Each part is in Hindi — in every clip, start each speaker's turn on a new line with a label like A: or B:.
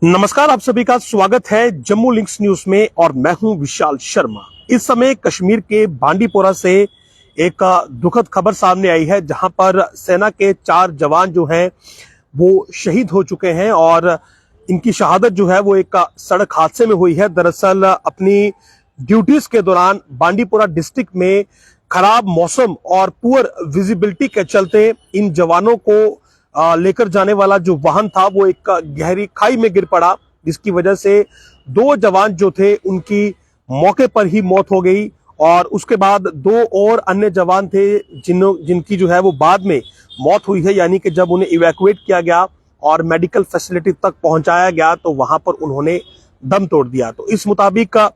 A: नमस्कार, आप सभी का स्वागत है जम्मू लिंक्स न्यूज में और मैं हूं विशाल शर्मा। इस समय कश्मीर के बांडीपोरा से एक दुखद खबर सामने आई है, जहां पर सेना के 4 जवान जो हैं वो शहीद हो चुके हैं और इनकी शहादत जो है वो एक सड़क हादसे में हुई है। दरअसल अपनी ड्यूटीज के दौरान बांडीपोरा डिस्ट्रिक्ट में खराब मौसम और पुअर विजिबिलिटी के चलते इन जवानों को लेकर जाने वाला जो वाहन था वो एक गहरी खाई में गिर पड़ा, जिसकी वजह से 2 जवान जो थे उनकी मौके पर ही मौत हो गई और उसके बाद 2 और अन्य जवान थे जिनकी जो है वो बाद में मौत हुई है। यानी कि जब उन्हें इवैक्यूएट किया गया और मेडिकल फैसिलिटी तक पहुंचाया गया तो वहां पर उन्होंने दम तोड़ दिया। तो इस मुताबिक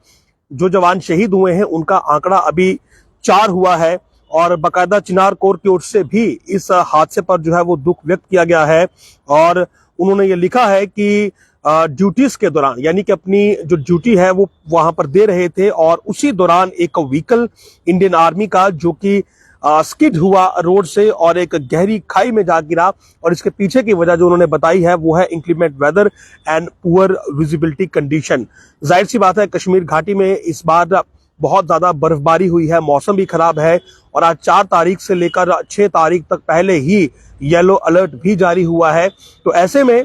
A: जो जवान शहीद हुए हैं उनका आंकड़ा अभी 4 हुआ है और बाकायदा चिनार कोर की ओर से भी इस हादसे पर जो है वो दुख व्यक्त किया गया है। और उन्होंने ये लिखा है कि ड्यूटीज के दौरान, यानी कि अपनी जो ड्यूटी है वो वहां पर दे रहे थे और उसी दौरान एक व्हीकल इंडियन आर्मी का जो कि स्किड हुआ रोड से और एक गहरी खाई में जा गिरा। और इसके पीछे की वजह जो उन्होंने बताई है वो है inclement weather and poor visibility condition. जाहिर सी बात है, कश्मीर घाटी में इस बार बहुत ज्यादा बर्फबारी हुई है, मौसम भी खराब है और आज 4 तारीख से लेकर 6 तारीख तक पहले ही येलो अलर्ट भी जारी हुआ है। तो ऐसे में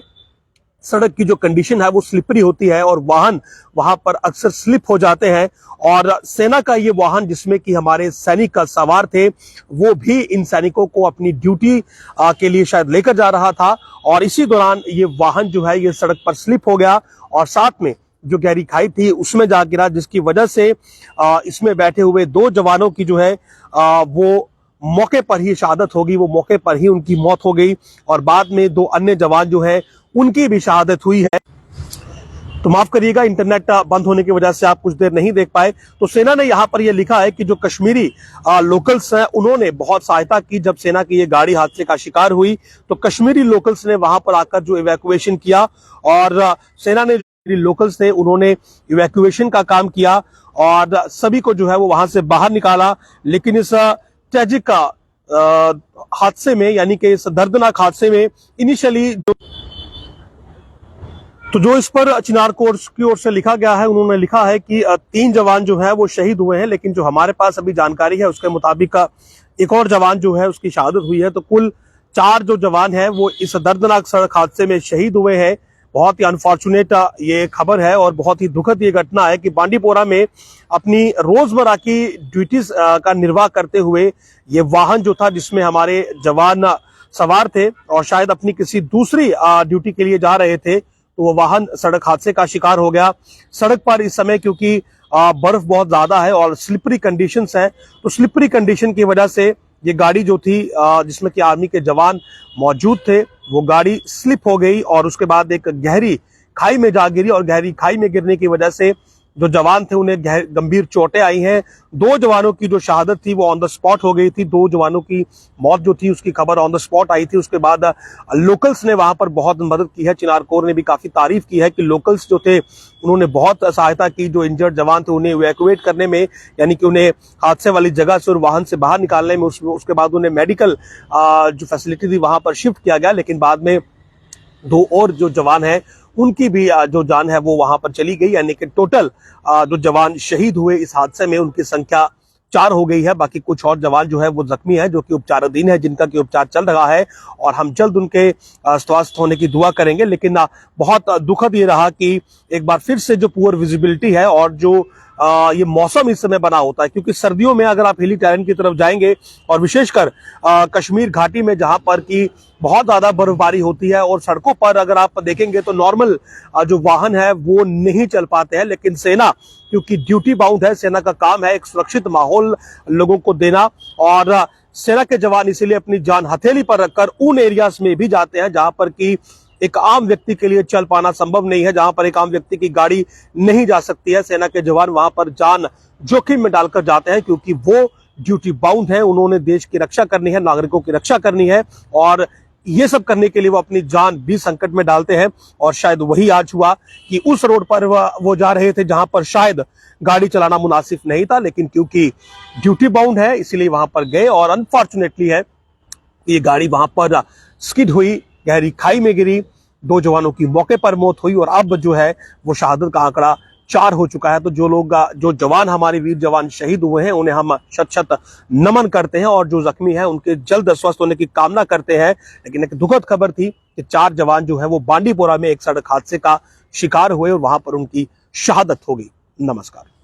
A: सड़क की जो कंडीशन है वो स्लिपरी होती है और वाहन वहां पर अक्सर स्लिप हो जाते हैं। और सेना का ये वाहन जिसमें कि हमारे सैनिक सवार थे वो भी इन सैनिकों को अपनी ड्यूटी के लिए शायद लेकर जा रहा था और इसी दौरान ये वाहन जो है ये सड़क पर स्लिप हो गया और साथ में जो गहरी खाई थी उसमें जा गिरा, जिसकी वजह से इसमें बैठे हुए 2 जवानों की जो है वो मौके पर ही शहादत होगी, वो मौके पर ही उनकी मौत हो गई और बाद में 2 अन्य जवान जो है उनकी भी शहादत हुई है। तो माफ करिएगा, इंटरनेट बंद होने की वजह से आप कुछ देर नहीं देख पाए। तो सेना ने यहाँ पर यह लिखा है कि जो कश्मीरी लोकल्स हैं उन्होंने बहुत सहायता की। जब सेना की ये गाड़ी हादसे का शिकार हुई तो कश्मीरी लोकल्स ने वहां पर आकर जो इवैक्यूएशन किया और सेना ने लोकल्स थे उन्होंने इवैक्यूएशन का काम किया और सभी को जो है वो वहां से बाहर निकाला। लेकिन इस ट्रेजिक हादसे में, यानी कि इस दर्दनाक हादसे में इनिशियली जो इस पर चिनार कोर्स की ओर से लिखा गया है, उन्होंने लिखा है कि 3 जवान जो है वो शहीद हुए हैं, लेकिन जो हमारे पास अभी जानकारी है उसके मुताबिक एक और जवान जो है उसकी शहादत हुई है। तो कुल 4 जो जवान हैं वो इस दर्दनाक सड़क हादसे में शहीद हुए हैं। बहुत ही अनफॉर्चुनेट ये खबर है और बहुत ही दुखद ये घटना है कि बांडीपोरा में अपनी रोजमर्रा की ड्यूटीज का निर्वाह करते हुए ये वाहन जो था जिसमें हमारे जवान सवार थे और शायद अपनी किसी दूसरी ड्यूटी के लिए जा रहे थे, तो वो वाहन सड़क हादसे का शिकार हो गया। सड़क पर इस समय क्योंकि बर्फ बहुत ज्यादा है और स्लिपरी कंडीशंस हैं, तो स्लिपरी कंडीशन की वजह से ये गाड़ी जो थी जिसमें कि आर्मी के जवान मौजूद थे वो गाड़ी स्लिप हो गई और उसके बाद एक गहरी खाई में जा गिरी और गहरी खाई में गिरने की वजह से जो जवान थे उन्हें गंभीर चोटें आई हैं। 2 जवानों की जो शहादत थी वो ऑन द स्पॉट हो गई थी। 2 जवानों की मौत जो थी उसकी खबर ऑन द स्पॉट आई थी। उसके बाद लोकल्स ने वहां पर बहुत मदद की है। चिनार कोर ने भी काफी तारीफ की है कि लोकल्स जो थे उन्होंने बहुत सहायता की। जो इंजर्ड जवान थे उन्हें इवैक्यूएट करने में, यानी कि उन्हें हादसे वाली जगह से और वाहन से बाहर निकालने में, उसके बाद उन्हें मेडिकल जो फैसिलिटी थी वहां पर शिफ्ट किया गया। लेकिन बाद में 2 और जो जवान हैं उनकी भी जो जान है वो वहां पर चली गई, यानी कि टोटल जो जवान शहीद हुए इस हादसे में उनकी संख्या 4 हो गई है। बाकी कुछ और जवान जो है वो जख्मी है, जो कि उपचाराधीन है, जिनका कि उपचार चल रहा है और हम जल्द उनके स्वस्थ होने की दुआ करेंगे। लेकिन बहुत दुखद ये रहा कि एक बार फिर से जो पुअर विजिबिलिटी है और जो ये मौसम इस समय बना होता है, क्योंकि सर्दियों में अगर आप हिली टेरेन की तरफ जाएंगे और विशेषकर कश्मीर घाटी में जहां पर की बहुत ज्यादा बर्फबारी होती है और सड़कों पर अगर आप देखेंगे तो नॉर्मल जो वाहन है वो नहीं चल पाते हैं। लेकिन सेना क्योंकि ड्यूटी बाउंड है, सेना का काम है एक सुरक्षित माहौल लोगों को देना और सेना के जवान इसीलिए अपनी जान हथेली पर रखकर उन एरियाज में भी जाते हैं जहां पर की एक आम व्यक्ति के लिए चल पाना संभव नहीं है, जहां पर एक आम व्यक्ति की गाड़ी नहीं जा सकती है। सेना के जवान वहां पर जान जोखिम में डालकर जाते हैं क्योंकि वो ड्यूटी बाउंड है, उन्होंने देश की रक्षा करनी है, नागरिकों की रक्षा करनी है और ये सब करने के लिए वो अपनी जान भी संकट में डालते हैं। और शायद वही आज हुआ कि उस रोड पर वो जा रहे थे जहां पर शायद गाड़ी चलाना मुनासिब नहीं था, लेकिन क्योंकि ड्यूटी बाउंड है इसीलिए वहां पर गए और अनफॉर्चुनेटली है ये गाड़ी वहां पर स्किड हुई, गहरी खाई में गिरी 2 जवानों की मौके पर मौत हुई और अब जो है वो शहादत का आंकड़ा 4 हो चुका है। तो जो जवान हमारे वीर जवान शहीद हुए हैं उन्हें हम शत शत नमन करते हैं और जो जख्मी हैं उनके जल्द स्वस्थ होने की कामना करते हैं। लेकिन एक दुखद खबर थी कि 4 जवान जो है वो बांडीपोरा में एक सड़क हादसे का शिकार हुए और वहां पर उनकी शहादत हो गई। नमस्कार।